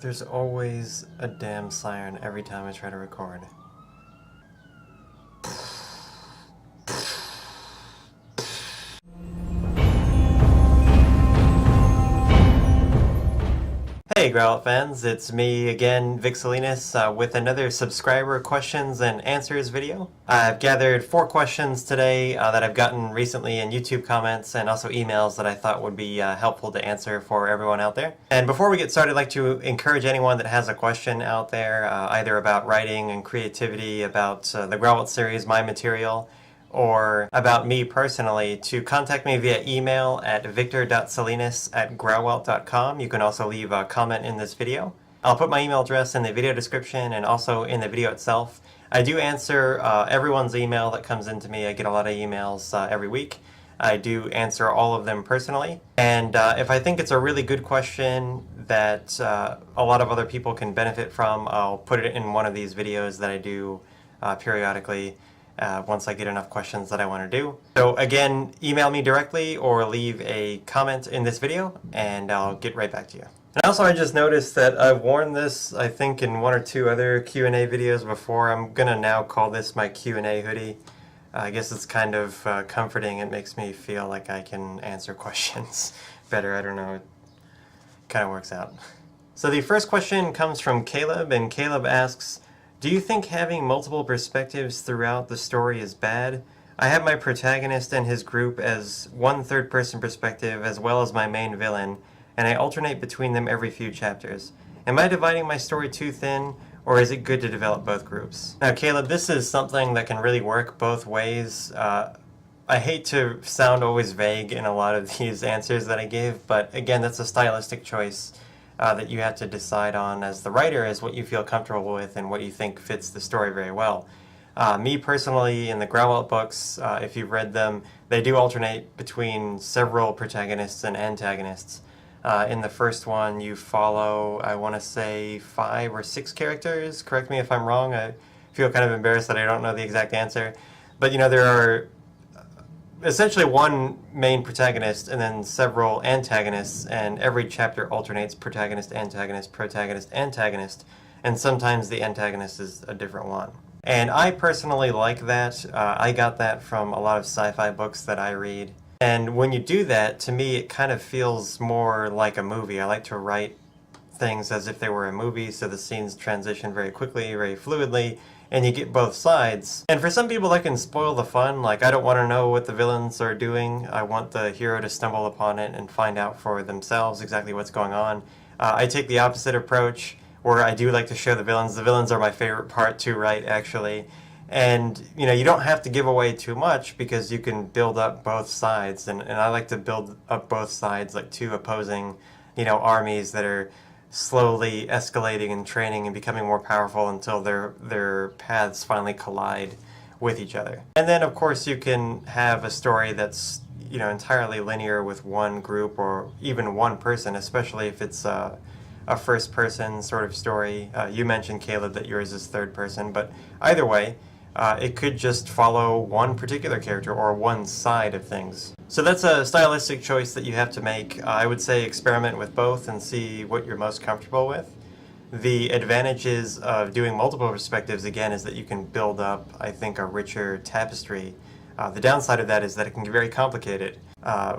There's always a damn siren every time I try to record. Hey Growlithe fans, it's me again, Vixelinus, with another subscriber questions and answers video. I've gathered 4 questions today that I've gotten recently in YouTube comments and also emails that I thought would be helpful to answer for everyone out there. And before we get started, I'd like to encourage anyone that has a question out there, either about writing and creativity, about the Growlithe series, my material, or about me personally, to contact me via email at victor.salinas@growlithe.com. You can also leave a comment in this video. I'll put my email address in the video description and also in the video itself. I do answer everyone's email that comes into me. I get a lot of emails every week. I do answer all of them personally. And if I think it's a really good question that a lot of other people can benefit from, I'll put it in one of these videos that I do periodically. Once I get enough questions that I want to do. So again, email me directly or leave a comment in this video and I'll get right back to you. And also I just noticed that I've worn this, I think, in 1 or 2 other Q&A videos before. I'm gonna now call this my Q&A hoodie. I guess it's kind of comforting. It makes me feel like I can answer questions better. I don't know, it kind of works out. So the first question comes from Caleb, and Caleb asks, do you think having multiple perspectives throughout the story is bad? I have my protagonist and his group as one third-person perspective as well as my main villain, and I alternate between them every few chapters. Am I dividing my story too thin, or is it good to develop both groups? Now Caleb, this is something that can really work both ways. I hate to sound always vague in a lot of these answers that I give, but again, that's a stylistic choice that you have to decide on as the writer, is what you feel comfortable with and what you think fits the story very well. Me personally, in the Growlithe books, if you've read them, they do alternate between several protagonists and antagonists. In the first one, you follow, I want to say, 5 or 6 characters. Correct me if I'm wrong. I feel kind of embarrassed that I don't know the exact answer. But you know, there are essentially one main protagonist and then several antagonists, and every chapter alternates protagonist, antagonist, protagonist, antagonist, and sometimes the antagonist is a different one. And I personally like that. I got that from a lot of sci-fi books that I read. And when you do that, to me it kind of feels more like a movie. I like to write things as if they were a movie, so the scenes transition very quickly, very fluidly, and you get both sides. And for some people that can spoil the fun. Like, I don't want to know what the villains are doing. I want the hero to stumble upon it and find out for themselves exactly what's going on. I take the opposite approach, where I do like to show the villains. The villains are my favorite part to write, actually. And you know, you don't have to give away too much because you can build up both sides. And I like to build up both sides, like 2 opposing, you know, armies that are slowly escalating and training and becoming more powerful until their paths finally collide with each other. And then of course you can have a story that's, you know, entirely linear with one group or even one person, especially if it's a first person sort of story. You mentioned, Caleb, that yours is third person, but either way, it could just follow one particular character or one side of things. So that's a stylistic choice that you have to make. I would say experiment with both and see what you're most comfortable with. The advantages of doing multiple perspectives, again, is that you can build up, I think, a richer tapestry. The downside of that is that it can get very complicated.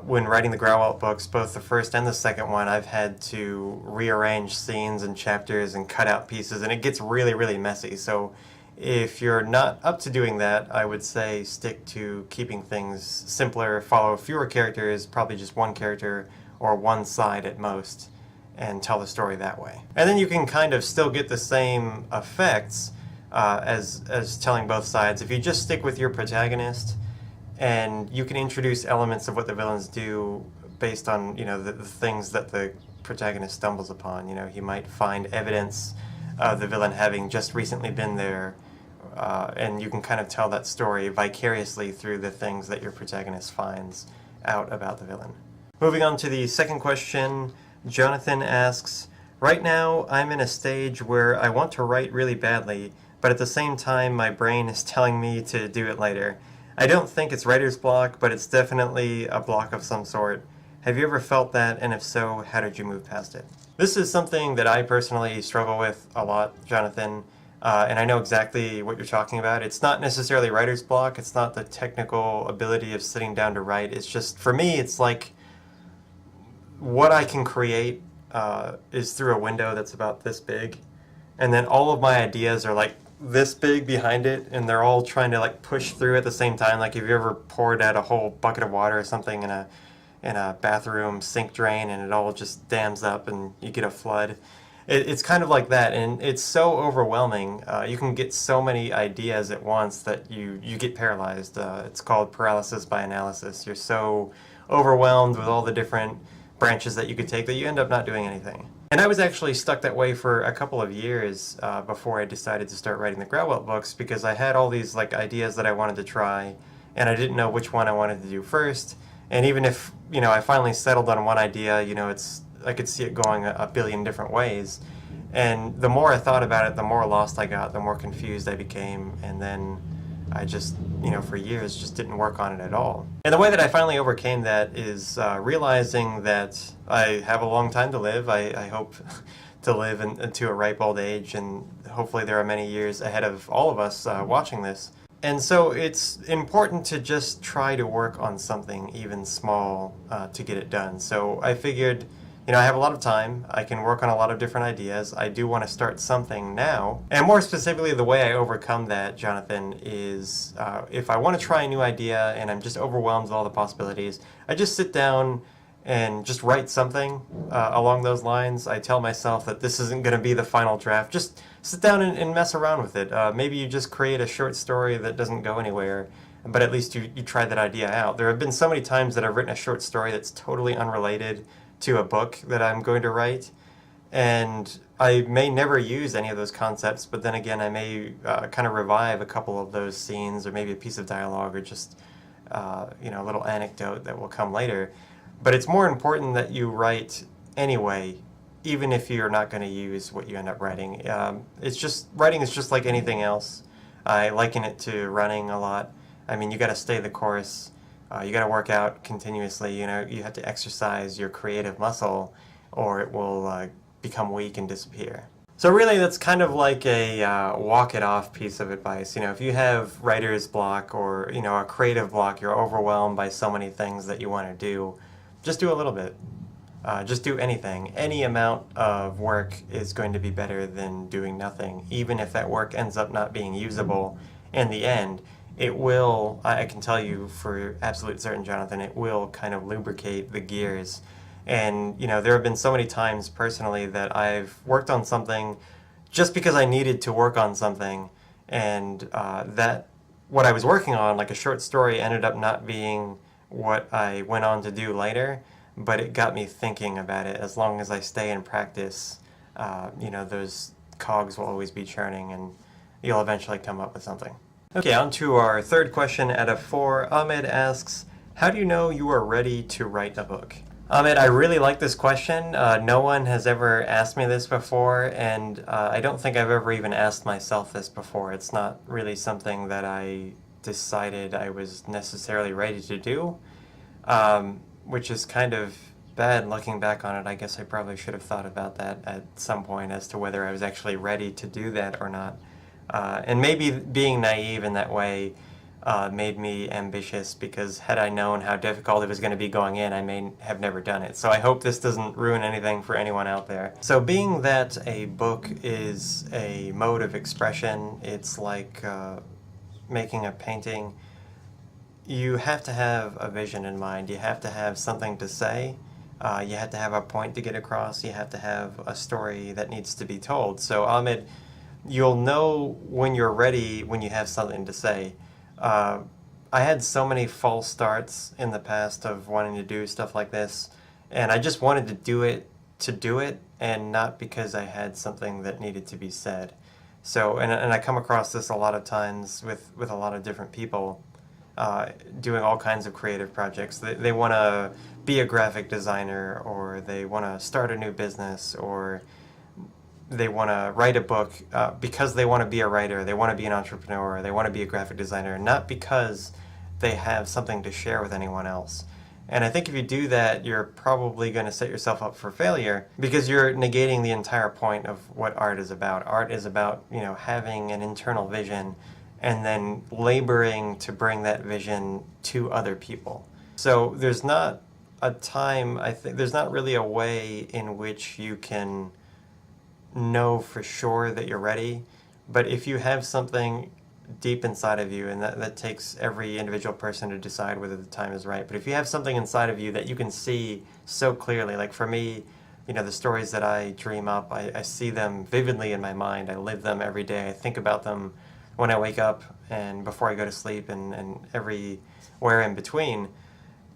When writing the Growlithe books, both the first and the second one, I've had to rearrange scenes and chapters and cut out pieces, and it gets really, really messy. So if you're not up to doing that, I would say stick to keeping things simpler, follow fewer characters, probably just one character or one side at most, and tell the story that way. And then you can kind of still get the same effects as telling both sides if you just stick with your protagonist, and you can introduce elements of what the villains do based on, you know, the things that the protagonist stumbles upon. You know, he might find evidence of the villain having just recently been there, and you can kind of tell that story vicariously through the things that your protagonist finds out about the villain. Moving on to the second question, Jonathan asks, right now I'm in a stage where I want to write really badly, but at the same time my brain is telling me to do it later. I don't think it's writer's block, but it's definitely a block of some sort. Have you ever felt that, and if so, how did you move past it? This is something that I personally struggle with a lot, Jonathan, and I know exactly what you're talking about. It's not necessarily writer's block, it's not the technical ability of sitting down to write. It's just, for me, it's like what I can create is through a window that's about this big, and then all of my ideas are like this big behind it, and they're all trying to like push through at the same time. Like, if you ever poured out a whole bucket of water or something in a bathroom sink drain, and it all just dams up and you get a flood. It's kind of like that, and it's so overwhelming. You can get so many ideas at once that you get paralyzed. It's called paralysis by analysis. You're so overwhelmed with all the different branches that you could take that you end up not doing anything. And I was actually stuck that way for a couple of years before I decided to start writing the Growelt books, because I had all these like ideas that I wanted to try, and I didn't know which one I wanted to do first. And even if, I finally settled on one idea, I could see it going a billion different ways. And the more I thought about it, the more lost I got, the more confused I became, and then I just, for years just didn't work on it at all. And the way that I finally overcame that is realizing that I have a long time to live. I hope to live into a ripe old age, and hopefully there are many years ahead of all of us watching this. And so it's important to just try to work on something even small to get it done. So I figured, I have a lot of time. I can work on a lot of different ideas. I do want to start something now. And more specifically, the way I overcome that, Jonathan, is if I want to try a new idea and I'm just overwhelmed with all the possibilities, I just sit down and just write something along those lines. I tell myself that this isn't going to be the final draft. Just sit down and mess around with it. Maybe you just create a short story that doesn't go anywhere, but at least you try that idea out. There have been so many times that I've written a short story that's totally unrelated to a book that I'm going to write, and I may never use any of those concepts, but then again, I may kind of revive a couple of those scenes, or maybe a piece of dialogue, or just a little anecdote that will come later. But it's more important that you write anyway, even if you're not going to use what you end up writing. Writing is just like anything else. I liken it to running a lot. I mean, you got to stay the course. You got to work out continuously. You have to exercise your creative muscle, or it will become weak and disappear. So really, that's kind of like a walk it off piece of advice. If you have writer's block, or a creative block, you're overwhelmed by so many things that you want to do, just do a little bit. Just do anything. Any amount of work is going to be better than doing nothing, even if that work ends up not being usable in the end. It will, I can tell you for absolute certain, Jonathan, it will kind of lubricate the gears. And, there have been so many times personally that I've worked on something just because I needed to work on something, and that what I was working on, like a short story, ended up not being what I went on to do later, but it got me thinking about it. As long as I stay in practice, those cogs will always be churning, and you'll eventually come up with something. Okay, on to our third question out of 4. Ahmed asks, how do you know you are ready to write a book? Ahmed, I really like this question. No one has ever asked me this before, and I don't think I've ever even asked myself this before. It's not really something that I decided I was necessarily ready to do, which is kind of bad looking back on it. I guess I probably should have thought about that at some point as to whether I was actually ready to do that or not. And maybe being naive in that way made me ambitious, because had I known how difficult it was going to be going in, I may have never done it. So I hope this doesn't ruin anything for anyone out there. So being that a book is a mode of expression, it's like making a painting, you have to have a vision in mind. You have to have something to say. You have to have a point to get across. You have to have a story that needs to be told. So Ahmed, you'll know when you're ready when you have something to say. I had so many false starts in the past of wanting to do stuff like this, and I just wanted to do it, and not because I had something that needed to be said. So, and I come across this a lot of times with a lot of different people doing all kinds of creative projects. They want to be a graphic designer, or they want to start a new business, or they want to write a book because they want to be a writer, they want to be an entrepreneur, they want to be a graphic designer, not because they have something to share with anyone else. And I think if you do that, you're probably going to set yourself up for failure because you're negating the entire point of what art is about. Art is about, having an internal vision and then laboring to bring that vision to other people. So there's not a time, I think, there's not really a way in which you can know for sure that you're ready. But if you have something deep inside of you, and that takes every individual person to decide whether the time is right. But if you have something inside of you that you can see so clearly, like for me, the stories that I dream up, I see them vividly in my mind. I live them every day. I think about them when I wake up and before I go to sleep and everywhere in between.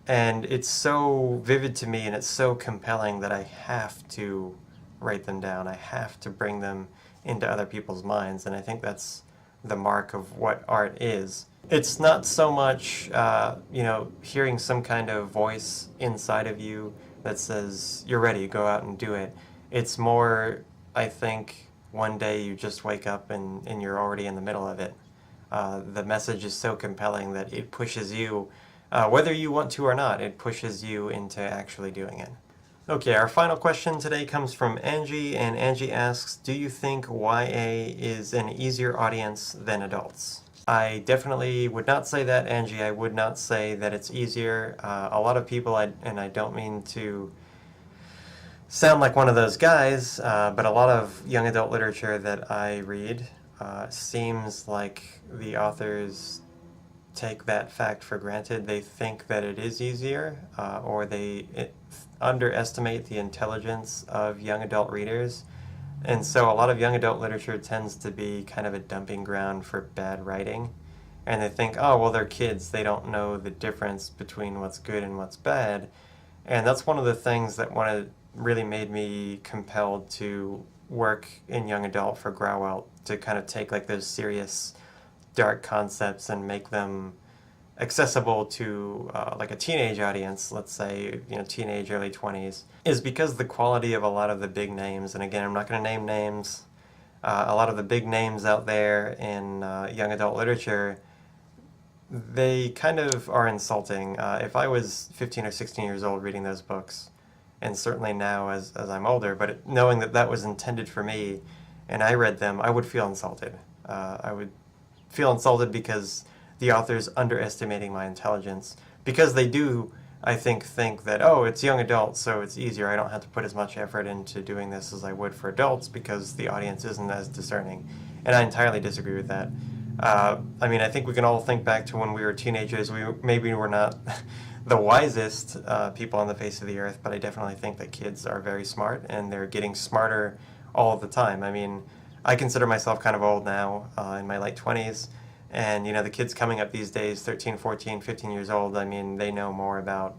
And it's so vivid to me and it's so compelling that I have to write them down. I have to bring them into other people's minds. And I think that's the mark of what art is. It's not so much, hearing some kind of voice inside of you that says, you're ready, go out and do it. It's more, I think, one day you just wake up and you're already in the middle of it. The message is so compelling that it pushes you, whether you want to or not, it pushes you into actually doing it. Okay, our final question today comes from Angie, and Angie asks, do you think YA is an easier audience than adults? I definitely would not say that, Angie. I would not say that it's easier. A lot of people, and I don't mean to sound like one of those guys, but a lot of young adult literature that I read seems like the authors take that fact for granted. They think that it is easier, or they underestimate the intelligence of young adult readers. And so a lot of young adult literature tends to be kind of a dumping ground for bad writing. And they think, oh, well, they're kids. They don't know the difference between what's good and what's bad. And that's one of the things that really made me compelled to work in young adult for Grauwelt, to kind of take like those serious, dark concepts and make them accessible to like a teenage audience, let's say, teenage, early 20s, is because the quality of a lot of the big names, and again, I'm not going to name names, a lot of the big names out there in young adult literature, they kind of are insulting. If I was 15 or 16 years old reading those books, and certainly now as I'm older, but knowing that that was intended for me, and I read them, I would feel insulted. I would feel insulted because the author's underestimating my intelligence, because they do, I think that, oh, it's young adults, so it's easier. I don't have to put as much effort into doing this as I would for adults because the audience isn't as discerning. And I entirely disagree with that. I think we can all think back to when we were teenagers. Maybe we're not the wisest people on the face of the earth, but I definitely think that kids are very smart, and they're getting smarter all the time. I consider myself kind of old now, in my late 20s. And, the kids coming up these days, 13, 14, 15 years old, they know more about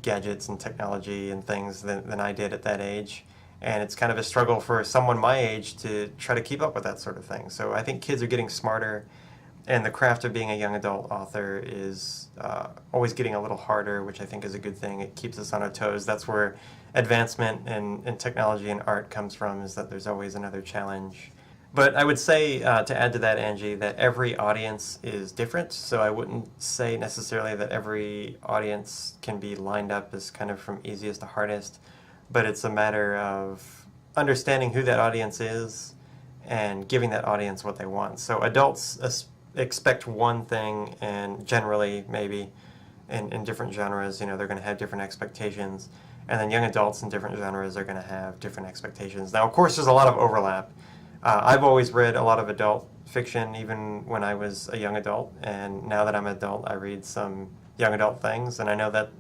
gadgets and technology and things than I did at that age. And it's kind of a struggle for someone my age to try to keep up with that sort of thing. So I think kids are getting smarter, and the craft of being a young adult author is always getting a little harder, which I think is a good thing. It keeps us on our toes. That's where advancement in technology and art comes from, is that there's always another challenge. But I would say, to add to that, Angie, that every audience is different, so I wouldn't say necessarily that every audience can be lined up as kind of from easiest to hardest, but it's a matter of understanding who that audience is and giving that audience what they want. So adults expect one thing, and generally, maybe, in different genres, they're going to have different expectations, and then young adults in different genres are going to have different expectations. Now, of course, there's a lot of overlap. I've always read a lot of adult fiction, even when I was a young adult, and now that I'm an adult, I read some young adult things, and I know that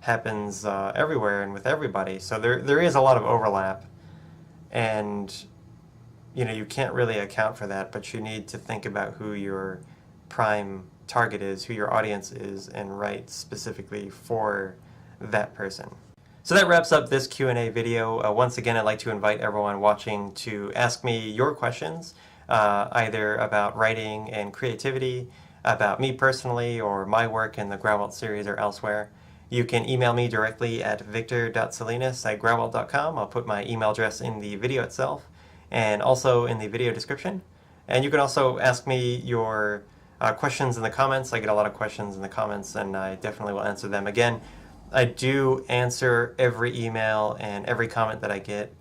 happens everywhere and with everybody. So there is a lot of overlap, and you can't really account for that, but you need to think about who your prime target is, who your audience is, and write specifically for that person. So that wraps up this Q&A video. Once again, I'd like to invite everyone watching to ask me your questions, either about writing and creativity, about me personally, or my work in the Grauwelt series or elsewhere. You can email me directly at victor.salinas@grauwelt.com. I'll put my email address in the video itself and also in the video description. And you can also ask me your questions in the comments. I get a lot of questions in the comments, and I definitely will answer them. Again, I do answer every email and every comment that I get.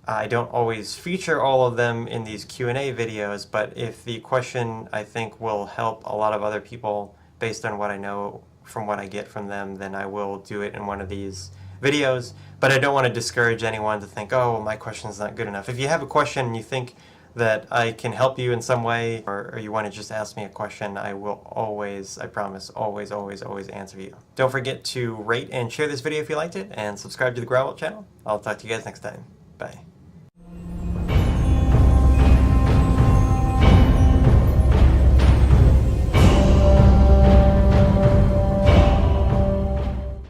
I don't always feature all of them in these Q&A videos, but if the question I think will help a lot of other people based on what I know from what I get from them, then I will do it in one of these videos. But I don't want to discourage anyone to think, oh, well, my question's not good enough. If you have a question and you think that I can help you in some way, or you want to just ask me a question, I will always, I promise, always, always, always answer you. Don't forget to rate and share this video if you liked it, and subscribe to the Growl channel. I'll talk to you guys next time. Bye.